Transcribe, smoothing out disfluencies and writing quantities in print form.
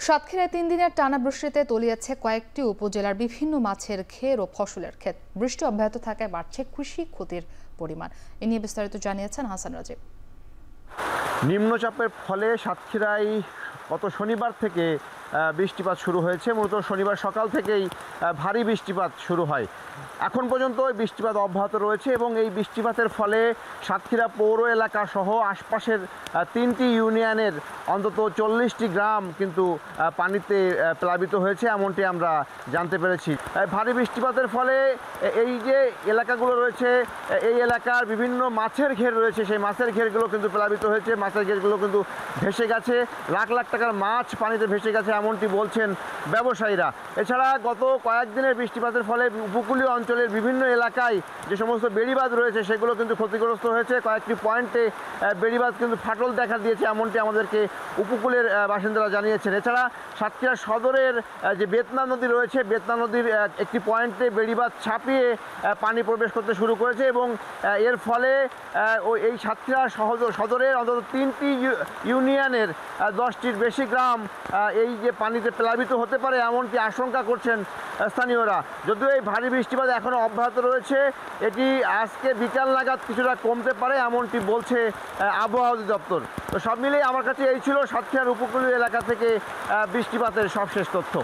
সাতক্ষীরায় 3 দিনের টানা বৃষ্টিতে তলিয়েছে কয়েকটি উপজেলার বিভিন্ন মাছের ঘের ও ফসলের ক্ষেত। বৃষ্টি অব্যাহত থাকায় বাড়ছে কৃষি ক্ষতির পরিমাণ। এ নিয়ে বিস্তারিত জানিয়েছেন হাসান রাজীব। নিম্নচাপের ফলে সাতক্ষীরায় গত শনিবার থেকে বৃষ্টিপাত শুরু হয়েছে। মূলত শনিবার সকাল থেকেই ভারী বৃষ্টিপাত শুরু হয়। এখন পর্যন্ত বৃষ্টিপাত অব্যাহত রয়েছে এবং এই বৃষ্টিপাতের ফলে সাতক্ষীরা পৌর এলাকা সহ আশপাশের 3টি ইউনিয়নের অন্তত 40টি গ্রাম কিন্তু পানিতে প্লাবিত হয়েছে, এমনটি আমরা জানতে পেরেছি। ভারী বৃষ্টিপাতের ফলে এই যে এলাকাগুলো রয়েছে, এই এলাকার বিভিন্ন মাছের ঘের রয়েছে, সেই মাছের ঘেরগুলো কিন্তু প্লাবিত হয়েছে। মাছের ঘেরগুলো কিন্তু ভেসে গেছে, লাখ লাখ টাকার মাছ পানিতে ভেসে গেছে, এমনটি বলছেন ব্যবসায়ীরা। এছাড়া গত কয়েকদিনের বৃষ্টিপাতের ফলে উপকূলীয় অঞ্চলের বিভিন্ন এলাকায় যে সমস্ত বেড়িবাঁধ রয়েছে সেগুলো কিন্তু ক্ষতিগ্রস্ত হয়েছে। কয়েকটি পয়েন্টে বেড়িবাঁধ কিন্তু ফাটল দেখা দিয়েছে, এমনটি আমাদেরকে উপকূলের বাসিন্দারা জানিয়েছেন। এছাড়া সাতক্ষীরা সদরের যে বেতনা নদী রয়েছে, বেতনা নদীর একটি পয়েন্টে বেড়িবাঁধ ছাপিয়ে পানি প্রবেশ করতে শুরু করেছে এবং এর ফলে এই সাতক্ষীরা সদরের অন্তত 3টি ইউনিয়নের 10টির বেশি গ্রাম এই যে পানিতে প্লাবিত হতে পারে এমনটি আশঙ্কা করছেন স্থানীয়রা। যদিও এই ভারী বৃষ্টিপাত এখনও অব্যাহত রয়েছে, এটি আজকে বিকাল নাগাদ কিছুটা কমতে পারে এমনটি বলছে আবহাওয়া অধিদপ্তর। তো সব মিলিয়ে আমার কাছে এই ছিল সাতক্ষীরার উপকূলীয় এলাকা থেকে বৃষ্টিপাতের সবশেষ তথ্য।